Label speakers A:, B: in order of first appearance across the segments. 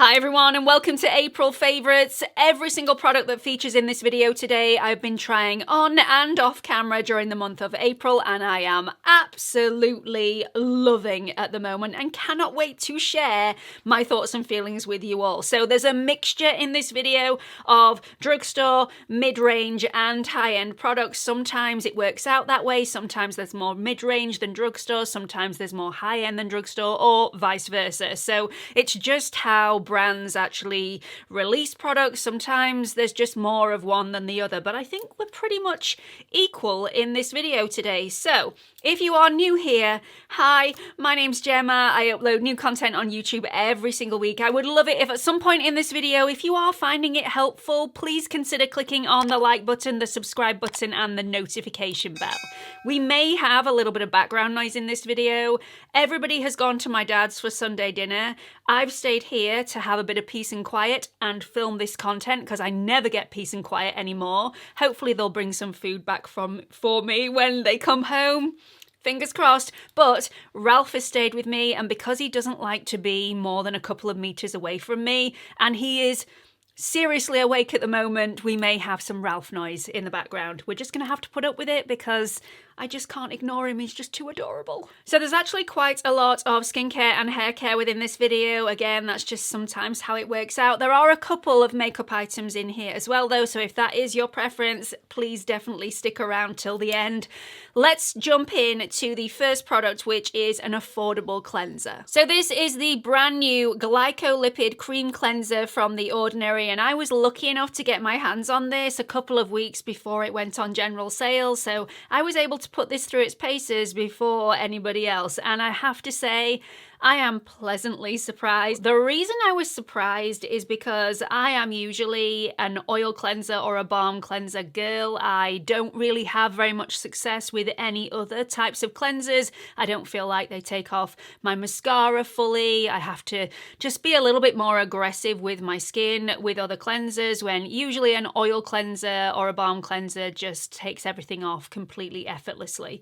A: Hi everyone and welcome to April Favourites. Every single product that features in this video today I've been trying on and off camera during the month of April and I am absolutely loving at the moment and cannot wait to share my thoughts and feelings with you all. So there's a mixture in this video of drugstore, mid-range and high-end products. Sometimes it works out that way, sometimes there's more mid-range than drugstore, sometimes there's more high-end than drugstore or vice versa. So it's just how brands actually release products. Sometimes there's just more of one than the other, but I think we're pretty much equal in this video today. So if you are new here, hi, my name's Gemma. I upload new content on YouTube every single week. I would love it if at some point in this video, if you are finding it helpful, please consider clicking on the like button, the subscribe button, and the notification bell. We may have a little bit of background noise in this video. Everybody has gone to my dad's for Sunday dinner. I've stayed here to have a bit of peace and quiet and film this content because I never get peace and quiet anymore. Hopefully they'll bring some food back for me when they come home. Fingers crossed. But Ralph has stayed with me, and because he doesn't like to be more than a couple of meters away from me, and he is seriously awake at the moment, we may have some Ralph noise in the background. We're just going to have to put up with it because I just can't ignore him, he's just too adorable. So there's actually quite a lot of skincare and hair care within this video. Again, that's just sometimes how it works out. There are a couple of makeup items in here as well though, so if that is your preference, please definitely stick around till the end. Let's jump in to the first product, which is an affordable cleanser. So this is the brand new Glycolipid Cream Cleanser from The Ordinary, and I was lucky enough to get my hands on this a couple of weeks before it went on general sale, so I was able to put this through its paces before anybody else, and I have to say I am pleasantly surprised. The reason I was surprised is because I am usually an oil cleanser or a balm cleanser girl. I don't really have very much success with any other types of cleansers. I don't feel like they take off my mascara fully. I have to just be a little bit more aggressive with my skin with other cleansers, when usually an oil cleanser or a balm cleanser just takes everything off completely effortlessly.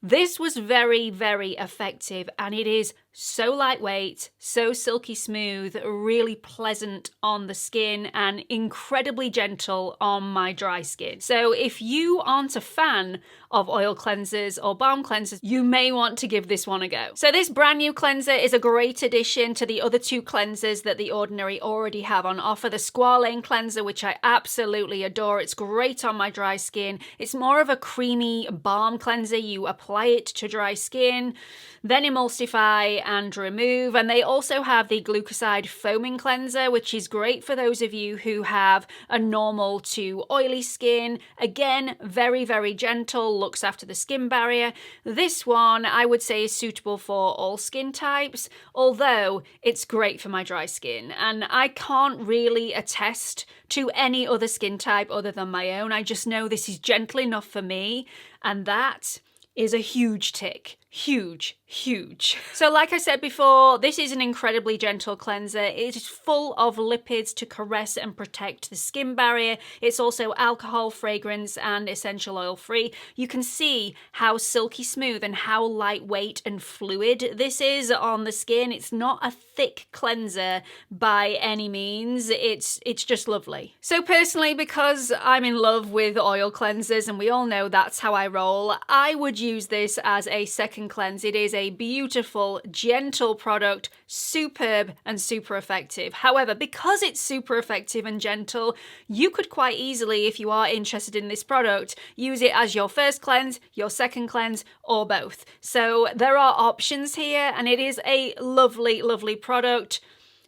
A: This was very, very effective, and it is so lightweight, so silky smooth, really pleasant on the skin and incredibly gentle on my dry skin. So if you aren't a fan of oil cleansers or balm cleansers, you may want to give this one a go. So this brand new cleanser is a great addition to the other two cleansers that The Ordinary already have on offer. The Squalane cleanser, which I absolutely adore. It's great on my dry skin. It's more of a creamy balm cleanser. You apply it to dry skin, then emulsify and remove. And they also have the Glucoside Foaming Cleanser, which is great for those of you who have a normal to oily skin. Again, very, very gentle, looks after the skin barrier. This one I would say is suitable for all skin types, although it's great for my dry skin. And I can't really attest to any other skin type other than my own. I just know this is gentle enough for me, and that is a huge tick. Huge, huge. So like I said before, this is an incredibly gentle cleanser. It is full of lipids to caress and protect the skin barrier. It's also alcohol, fragrance, and essential oil free. You can see how silky smooth and how lightweight and fluid this is on the skin. It's not a thick cleanser by any means. It's just lovely. So personally, because I'm in love with oil cleansers, and we all know that's how I roll, I would use this as a second cleanse. It is a beautiful, gentle product, superb and super effective. However, because it's super effective and gentle, you could quite easily, if you are interested in this product, use it as your first cleanse, your second cleanse, or both. So there are options here, and it is a lovely, lovely product.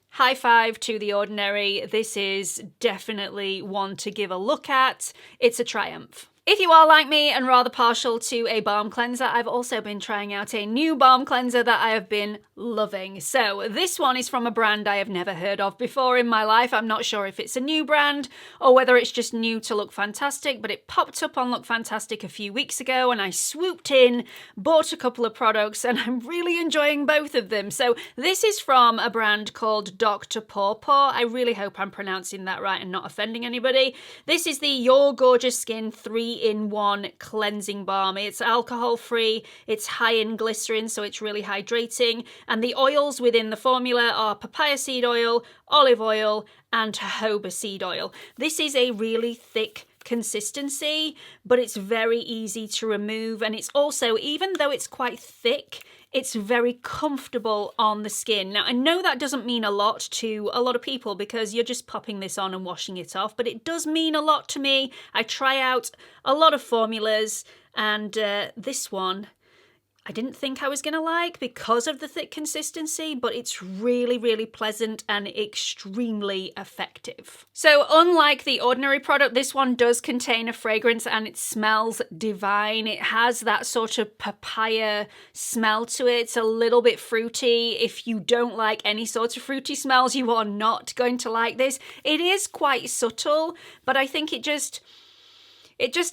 A: High five to The Ordinary. This is definitely one to give a look at. It's a triumph. If you are like me and rather partial to a balm cleanser, I've also been trying out a new balm cleanser that I have been loving. So this one is from a brand I have never heard of before in my life. I'm not sure if it's a new brand or whether it's just new to Look Fantastic, but it popped up on Look Fantastic a few weeks ago and I swooped in, bought a couple of products, and I'm really enjoying both of them. So this is from a brand called Dr. Pawpaw. I really hope I'm pronouncing that right and not offending anybody. This is the Your Gorgeous Skin 3 3-in-1 cleansing balm. It's alcohol free, it's high in glycerin, so it's really hydrating, and the oils within the formula are papaya seed oil, olive oil, and jojoba seed oil. This is a really thick consistency, but it's very easy to remove, and it's also, even though it's quite thick, it's very comfortable on the skin. Now, I know that doesn't mean a lot to a lot of people because you're just popping this on and washing it off, but it does mean a lot to me. I try out a lot of formulas, and this one I didn't think I was going to like because of the thick consistency, but it's really, really pleasant and extremely effective. So unlike the ordinary product, this one does contain a fragrance and it smells divine. It has that sort of papaya smell to it. It's a little bit fruity. If you don't like any sort of fruity smells, you are not going to like this. It is quite subtle, but I think it just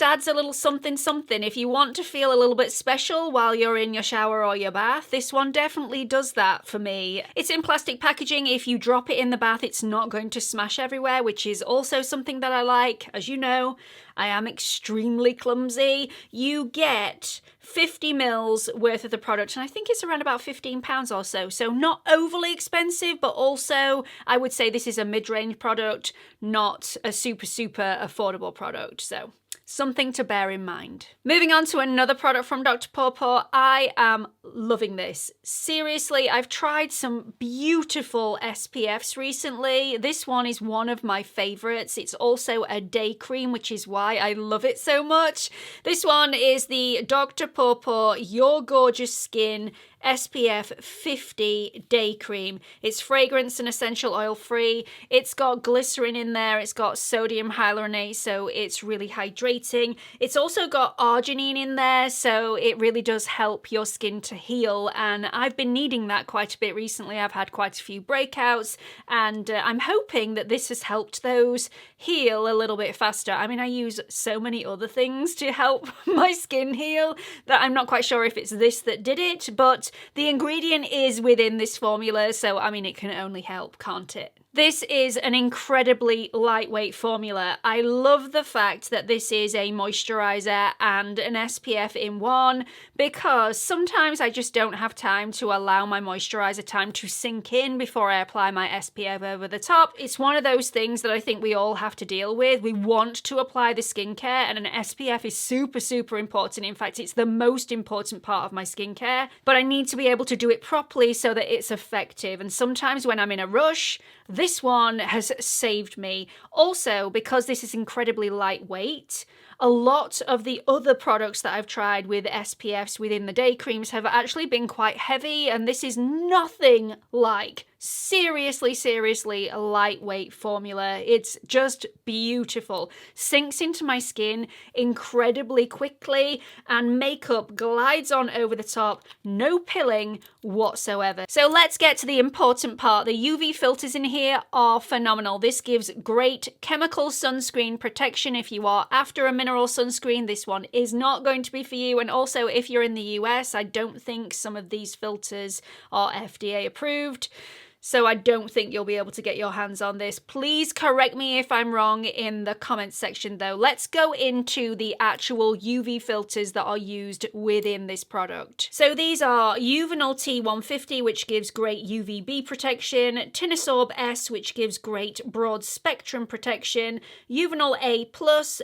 A: adds a little something something. If you want to feel a little bit special while you're in your shower or your bath, this one definitely does that for me. It's in plastic packaging. If you drop it in the bath, it's not going to smash everywhere, which is also something that I like. As you know, I am extremely clumsy. You get 50 mils worth of the product, and I think it's around about £15 or so. So not overly expensive, but also I would say this is a mid-range product, not a super, super affordable product. So something to bear in mind. Moving on to another product from Dr. Pawpaw. I am loving this. Seriously, I've tried some beautiful SPFs recently. This one is one of my favorites. It's also a day cream, which is why I love it so much. This one is the Dr. Pawpaw Your Gorgeous Skin SPF 50 day cream. It's fragrance and essential oil free. It's got glycerin in there. It's got sodium hyaluronate, so it's really hydrating. It's also got arginine in there, so it really does help your skin to heal, and I've been needing that quite a bit recently. I've had quite a few breakouts, and I'm hoping that this has helped those heal a little bit faster. I mean, I use so many other things to help my skin heal that I'm not quite sure if it's this that did it, but the ingredient is within this formula, so I mean, it can only help, can't it? This is an incredibly lightweight formula. I love the fact that this is a moisturizer and an SPF in one, because sometimes I just don't have time to allow my moisturizer time to sink in before I apply my SPF over the top. It's one of those things that I think we all have to deal with. We want to apply the skincare, and an SPF is super, super important. In fact, it's the most important part of my skincare, but I need to be able to do it properly so that it's effective. And sometimes when I'm in a rush, this one has saved me. Also, because this is incredibly lightweight, a lot of the other products that I've tried with SPFs within the day creams have actually been quite heavy, and this is nothing like seriously, seriously a lightweight formula. It's just beautiful. Sinks into my skin incredibly quickly, and makeup glides on over the top. No pilling whatsoever. So let's get to the important part. The UV filters in here are phenomenal. This gives great chemical sunscreen protection. If you are after a mineral sunscreen, this one is not going to be for you. And also, if you're in the US, I don't think some of these filters are FDA approved, so I don't think you'll be able to get your hands on this. Please correct me if I'm wrong in the comments section though. Let's go into the actual UV filters that are used within this product. So these are Juvenile T150, which gives great UVB protection, Tinosorb S, which gives great broad spectrum protection, Juvenile A+,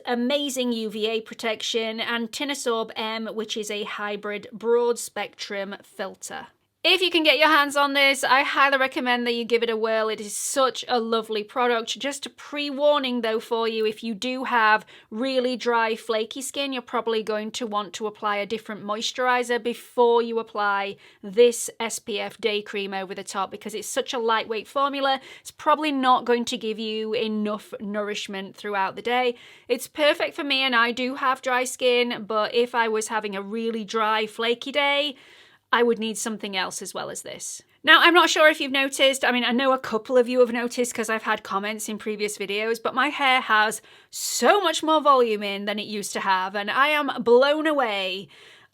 A: amazing UVA protection, and Tinosorb M, which is a hybrid broad spectrum filter. If you can get your hands on this, I highly recommend that you give it a whirl. It is such a lovely product. Just a pre-warning though for you, if you do have really dry, flaky skin, you're probably going to want to apply a different moisturizer before you apply this SPF day cream over the top, because it's such a lightweight formula. It's probably not going to give you enough nourishment throughout the day. It's perfect for me, and I do have dry skin, but if I was having a really dry, flaky day, I would need something else as well as this. Now, I'm not sure if you've noticed, I mean, I know a couple of you have noticed because I've had comments in previous videos, but my hair has so much more volume in than it used to have, and I am blown away.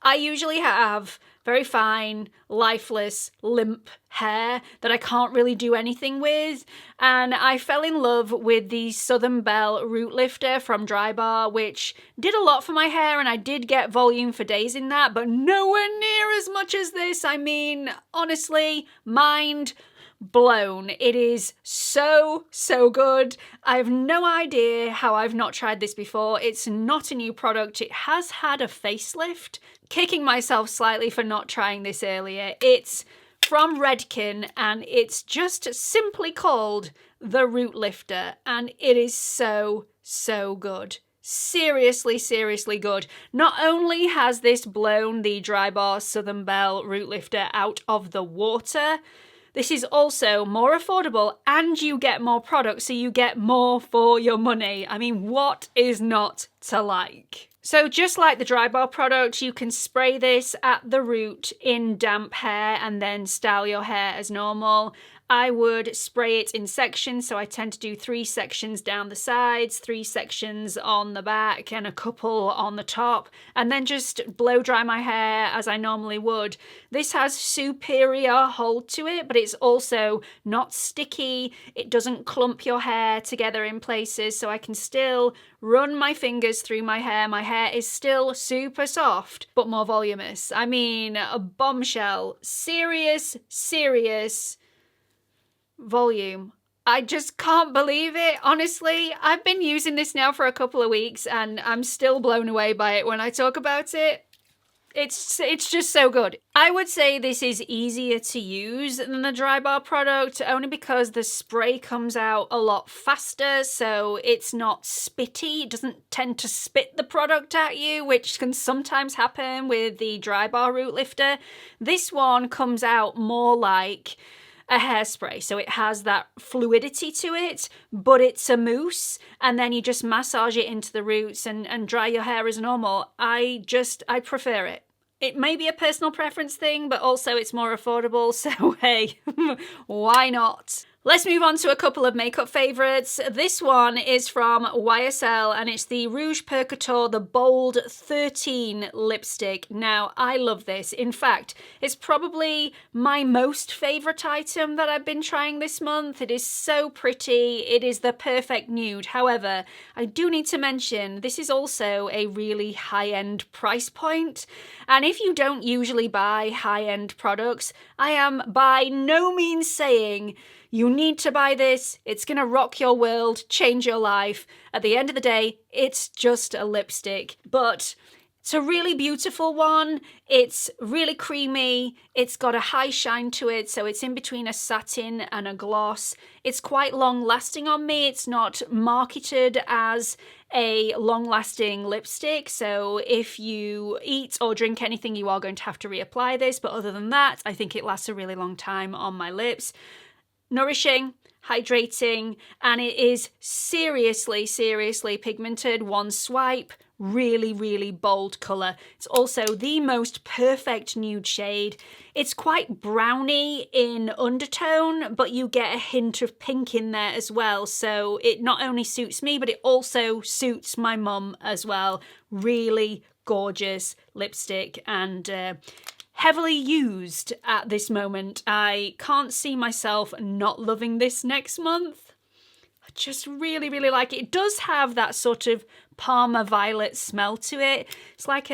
A: I usually have very fine, lifeless, limp hair that I can't really do anything with, and I fell in love with the Southern Belle Root Lifter from Drybar, which did a lot for my hair, and I did get volume for days in that, but nowhere near as much as this. I mean, honestly, mind blown. It is so good. I have no idea how I've not tried this before. It's not a new product. It has had a facelift. Kicking myself slightly for not trying this earlier. It's from Redken and it's just simply called the Root Lifter, and it is so good. Seriously good. Not only has this blown the Drybar Southern Belle Root Lifter out of the water, this is also more affordable and you get more products, so you get more for your money. I mean, what is not to like? So just like the Drybar product, you can spray this at the root in damp hair and then style your hair as normal. I would spray it in sections, so I tend to do 3 sections down the sides, 3 sections on the back, and a couple on the top, and then just blow dry my hair as I normally would. This has superior hold to it, but it's also not sticky. It doesn't clump your hair together in places, so I can still run my fingers through my hair. My hair is still super soft, but more voluminous. I mean, a bombshell. Serious volume. I just can't believe it. Honestly, I've been using this now for a couple of weeks and I'm still blown away by it when I talk about it. It's just so good. I would say this is easier to use than the Drybar product, only because the spray comes out a lot faster, so it's not spitty. It doesn't tend to spit the product at you, which can sometimes happen with the Drybar Root Lifter. This one comes out more like a hairspray, so it has that fluidity to it, but it's a mousse, and then you just massage it into the roots and dry your hair as normal. I prefer it. It may be a personal preference thing, but also it's more affordable, so hey, why not? Let's move on to a couple of makeup favourites. This one is from YSL and it's the Rouge Percutor the Bold 13 lipstick. Now, I love this. In fact, it's probably my most favourite item that I've been trying this month. It is so pretty. It is the perfect nude. However, I do need to mention this is also a really high-end price point. And if you don't usually buy high-end products, I am by no means saying you need to buy this, it's gonna rock your world, change your life. At the end of the day, it's just a lipstick. But it's a really beautiful one, it's really creamy, it's got a high shine to it, so it's in between a satin and a gloss. It's quite long lasting on me, it's not marketed as a long-lasting lipstick, so if you eat or drink anything, you are going to have to reapply this, but other than that, I think it lasts a really long time on my lips. Nourishing, hydrating, and it is seriously pigmented. One swipe, really bold colour. It's also the most perfect nude shade. It's quite browny in undertone, but you get a hint of pink in there as well. So it not only suits me, but it also suits my mum as well. Really gorgeous lipstick and heavily used at this moment. I can't see myself not loving this next month. I just really like it. It does have that sort of Parma violet smell to it. It's like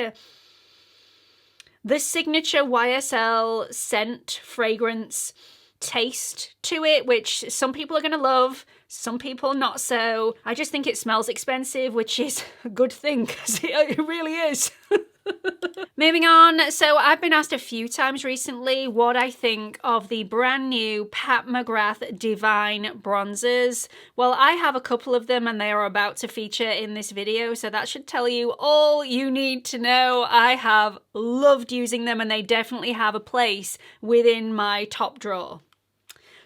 A: the signature YSL scent fragrance taste to it, which some people are going to love, some people not so. I just think it smells expensive, which is a good thing because it really is. Moving on, so I've been asked a few times recently what I think of the brand new Pat McGrath Divine bronzers. Well, I have a couple of them and they are about to feature in this video, so that should tell you all you need to know. I have loved using them and they definitely have a place within my top drawer.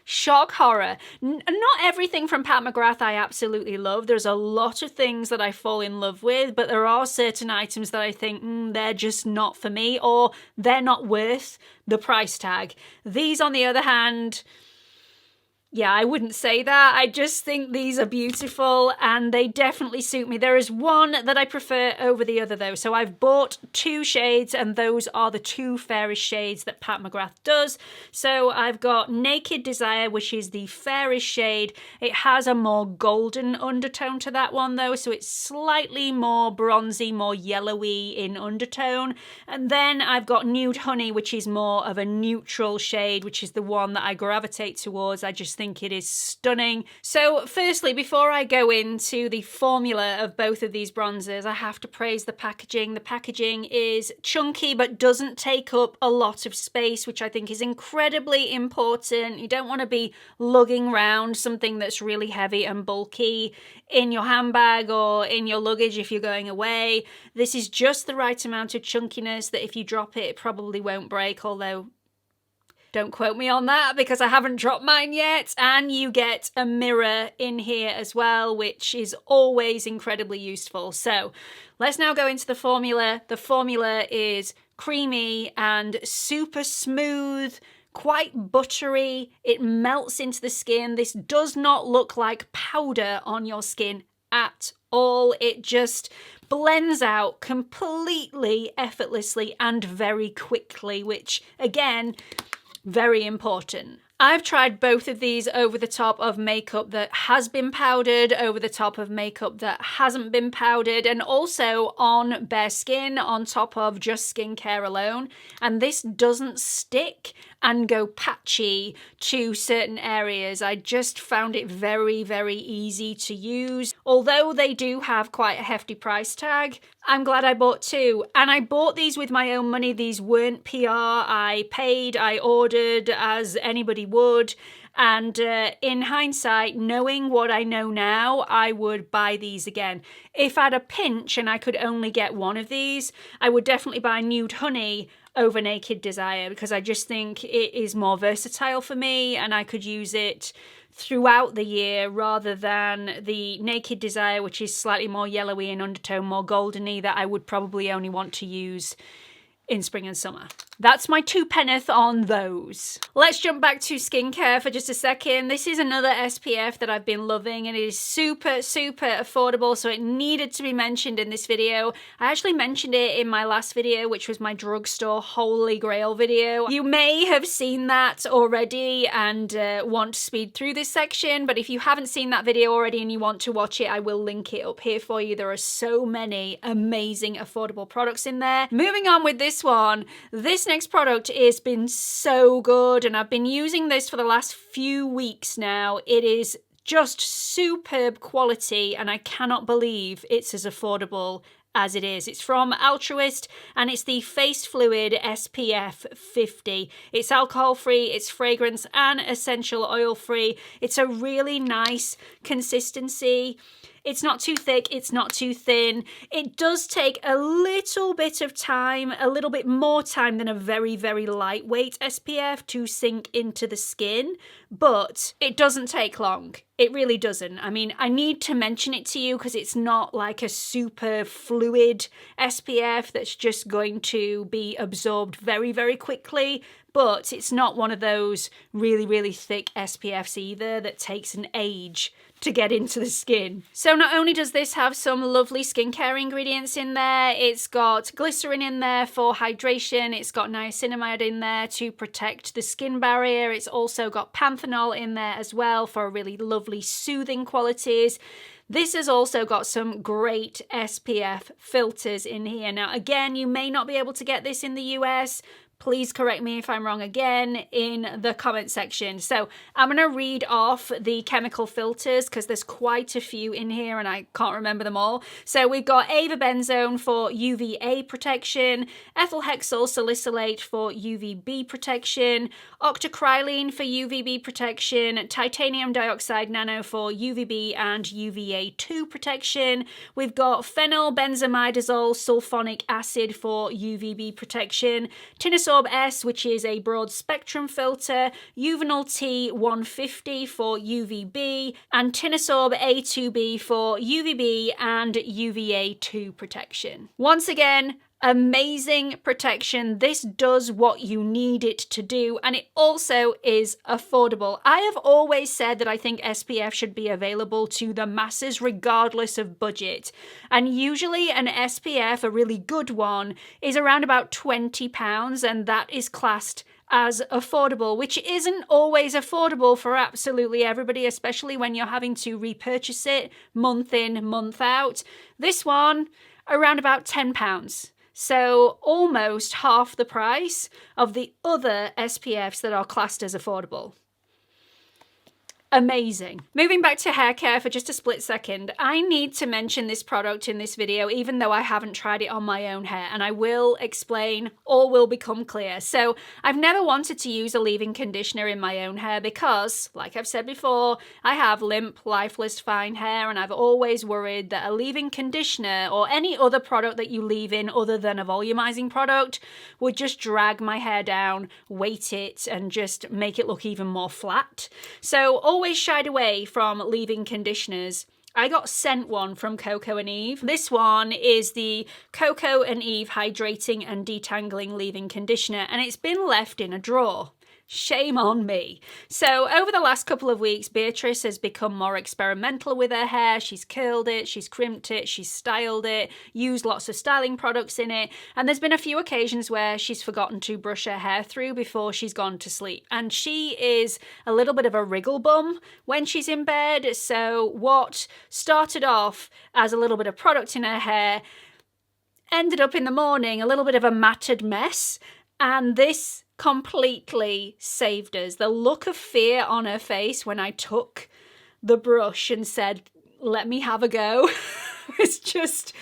A: Shock horror. Not everything from Pat McGrath I absolutely love. There's a lot of things that I fall in love with, but there are certain items that I think they're just not for me, or they're not worth the price tag. These, on the other hand, Yeah, I wouldn't say that. I just think these are beautiful and they definitely suit me. There is one that I prefer over the other though. So I've bought 2 shades and those are the 2 fairest shades that Pat McGrath does. So I've got Naked Desire, which is the fairest shade. It has a more golden undertone to that one though. So it's slightly more bronzy, more yellowy in undertone. And then I've got Nude Honey, which is more of a neutral shade, which is the one that I gravitate towards. I just think it is stunning. So firstly, before I go into the formula of both of these bronzers, I have to praise the packaging. The packaging is chunky but doesn't take up a lot of space, which I think is incredibly important. You don't want to be lugging around something that's really heavy and bulky in your handbag or in your luggage if you're going away. This is just the right amount of chunkiness that if you drop it, it probably won't break, although don't quote me on that because I haven't dropped mine yet. And you get a mirror in here as well, which is always incredibly useful. So let's now go into the formula. The formula is creamy and super smooth, quite buttery. It melts into the skin. This does not look like powder on your skin at all. It just blends out completely effortlessly and very quickly, which again, very important. I've tried both of these over the top of makeup that has been powdered, over the top of makeup that hasn't been powdered, and also on bare skin on top of just skincare alone. And this doesn't stick and go patchy to certain areas. I just found it very, very easy to use. Although they do have quite a hefty price tag, I'm glad I bought 2. And I bought these with my own money. These weren't PR. I paid, I ordered as anybody would. And in hindsight, knowing what I know now, I would buy these again. If I had a pinch and I could only get one of these, I would definitely buy Nude Honey over Naked Desire because I just think it is more versatile for me and I could use it throughout the year rather than the Naked Desire, which is slightly more yellowy in undertone, more goldeny, that I would probably only want to use in spring and summer. That's my 2 penneth on those. Let's jump back to skincare for just a second. This is another SPF that I've been loving and it is super, super affordable, so it needed to be mentioned in this video. I actually mentioned it in my last video, which was my drugstore holy grail video. You may have seen that already and want to speed through this section, but if you haven't seen that video already and you want to watch it, I will link it up here for you. There are so many amazing affordable products in there. Moving on with this one, this next product has been so good and I've been using this for the last few weeks now. It is just superb quality and I cannot believe it's as affordable as it is. It's from Altruist and it's the Face Fluid SPF 50. It's alcohol free, it's fragrance and essential oil free. It's a really nice consistency. It's not too thick, it's not too thin. It does take a little bit of time, a little bit more time than a very, very lightweight SPF to sink into the skin, but it doesn't take long. It really doesn't. I mean, I need to mention it to you because it's not like a super fluid SPF that's just going to be absorbed very, very quickly, but it's not one of those really, really thick SPFs either that takes an age to get into the skin. So not only does this have some lovely skincare ingredients in there, it's got glycerin in there for hydration, it's got niacinamide in there to protect the skin barrier, it's also got panthenol in there as well for really lovely soothing qualities. This has also got some great SPF filters in here. Now again, you may not be able to get this in the US. Please correct me if I'm wrong again in the comment section. So I'm going to read off the chemical filters because there's quite a few in here and I can't remember them all. So we've got avobenzone for UVA protection, ethyl hexyl salicylate for UVB protection, octocrylene for UVB protection, titanium dioxide nano for UVB and UVA2 protection. We've got phenylbenzimidazole sulfonic acid for UVB protection, Tinosorb S, which is a broad spectrum filter, Uvenol T 150 for UVB, and Tinosorb A2B for UVB and UVA2 protection. Once again, Amazing protection. This does what you need it to do, and it also is affordable. I have always said that I think SPF should be available to the masses regardless of budget. And usually an SPF, a really good one, is around about £20, and that is classed as affordable, which isn't always affordable for absolutely everybody, especially when you're having to repurchase it month in, month out. This one, around about £10. So almost half the price of the other SPFs that are classed as affordable. Amazing. Moving back to hair care for just a split second, I need to mention this product in this video even though I haven't tried it on my own hair, and I will explain, all will become clear. So I've never wanted to use a leave-in conditioner in my own hair because, like I've said before, I have limp, lifeless, fine hair, and I've always worried that a leave-in conditioner or any other product that you leave in other than a volumizing product would just drag my hair down, weight it, and just make it look even more flat. So always shied away from leave-in conditioners. I got sent one from Coco and Eve. This one is the Coco and Eve Hydrating and Detangling Leave-In Conditioner, and it's been left in a drawer. Shame on me. So over the last couple of weeks, Beatrice has become more experimental with her hair. She's curled it, she's crimped it, she's styled it, used lots of styling products in it, and there's been a few occasions where she's forgotten to brush her hair through before she's gone to sleep. And she is a little bit of a wriggle bum when she's in bed, so what started off as a little bit of product in her hair ended up in the morning a little bit of a matted mess, and this completely saved us. The look of fear on her face when I took the brush and said, let me have a go, was just...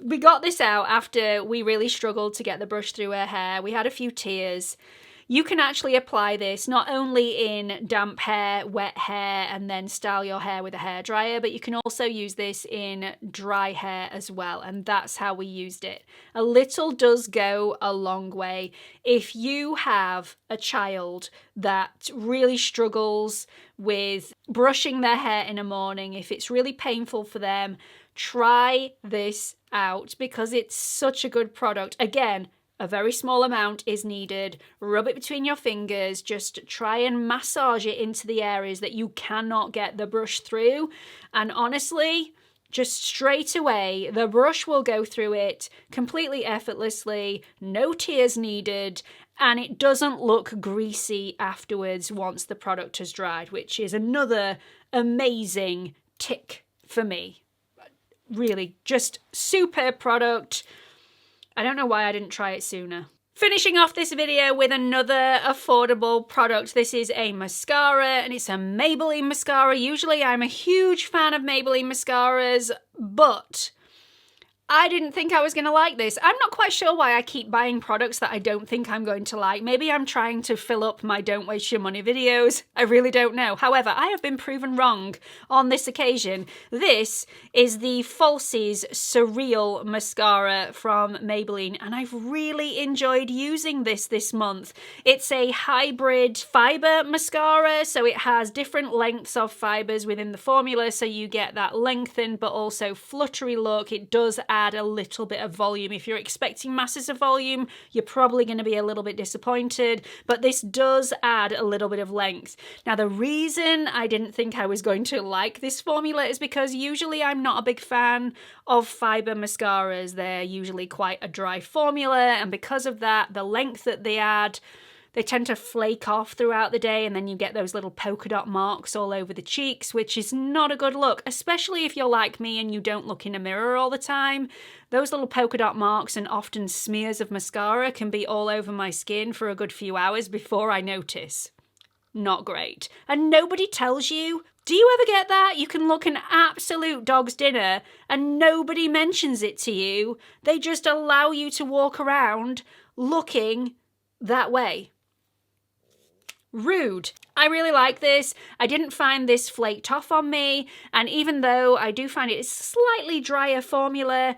A: We got this out after we really struggled to get the brush through her hair. We had a few tears. You can actually apply this not only in damp hair, wet hair, and then style your hair with a hairdryer, but you can also use this in dry hair as well, and that's how we used it. A little does go a long way. If you have a child that really struggles with brushing their hair in the morning, if it's really painful for them, try this out because it's such a good product. Again, a very small amount is needed. Rub it between your fingers. Just try and massage it into the areas that you cannot get the brush through. And honestly, just straight away, the brush will go through it completely effortlessly, no tears needed, and it doesn't look greasy afterwards once the product has dried, which is another amazing tick for me. Really, just superb product. I don't know why I didn't try it sooner. Finishing off this video with another affordable product. This is a mascara, and it's a Maybelline mascara. Usually I'm a huge fan of Maybelline mascaras, but I didn't think I was going to like this. I'm not quite sure why I keep buying products that I don't think I'm going to like. Maybe I'm trying to fill up my don't waste your money videos. I really don't know. However, I have been proven wrong on this occasion. This is the Falsies Surreal Mascara from Maybelline, and I've really enjoyed using this month. It's a hybrid fiber mascara, so it has different lengths of fibers within the formula, so you get that lengthened but also fluttery look. It does add a little bit of volume. If you're expecting masses of volume, you're probably going to be a little bit disappointed, but this does add a little bit of length. Now, the reason I didn't think I was going to like this formula is because usually I'm not a big fan of fiber mascaras. They're usually quite a dry formula, and because of that, the length that they add, they tend to flake off throughout the day, and then you get those little polka dot marks all over the cheeks, which is not a good look, especially if you're like me and you don't look in a mirror all the time. Those little polka dot marks and often smears of mascara can be all over my skin for a good few hours before I notice. Not great. And nobody tells you. Do you ever get that? You can look an absolute dog's dinner and nobody mentions it to you. They just allow you to walk around looking that way. Rude. I really like this. I didn't find this flaked off on me, and even though I do find it a slightly drier formula,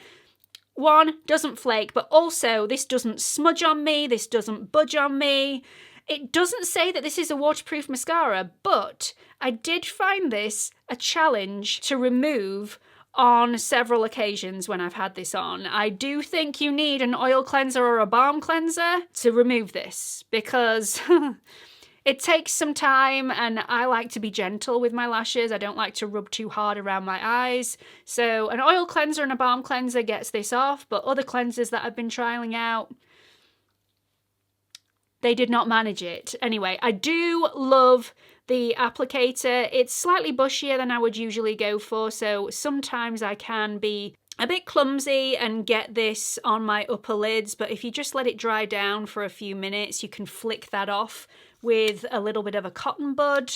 A: one, doesn't flake, but also this doesn't smudge on me, this doesn't budge on me. It doesn't say that this is a waterproof mascara, but I did find this a challenge to remove on several occasions when I've had this on. I do think you need an oil cleanser or a balm cleanser to remove this, because it takes some time, and I like to be gentle with my lashes. I don't like to rub too hard around my eyes. So an oil cleanser and a balm cleanser gets this off, but other cleansers that I've been trialing out, they did not manage it. Anyway, I do love the applicator. It's slightly bushier than I would usually go for, so sometimes I can be a bit clumsy and get this on my upper lids, but if you just let it dry down for a few minutes, you can flick that off with a little bit of a cotton bud.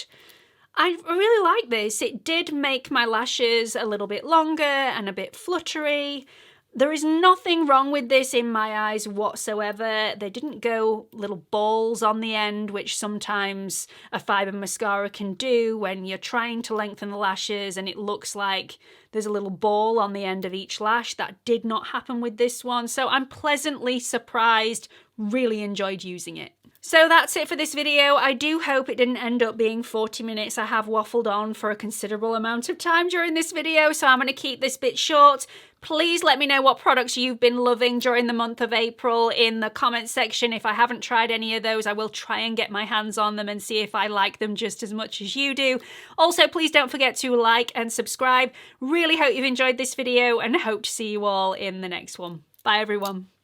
A: I really like this. It did make my lashes a little bit longer and a bit fluttery. There is nothing wrong with this in my eyes whatsoever. They didn't go little balls on the end, which sometimes a fibre mascara can do when you're trying to lengthen the lashes and it looks like there's a little ball on the end of each lash. That did not happen with this one, so I'm pleasantly surprised. Really enjoyed using it. So that's it for this video. I do hope it didn't end up being 40 minutes. I have waffled on for a considerable amount of time during this video, so I'm going to keep this bit short. Please let me know what products you've been loving during the month of April in the comments section. If I haven't tried any of those, I will try and get my hands on them and see if I like them just as much as you do. Also, please don't forget to like and subscribe. Really hope you've enjoyed this video and hope to see you all in the next one. Bye everyone.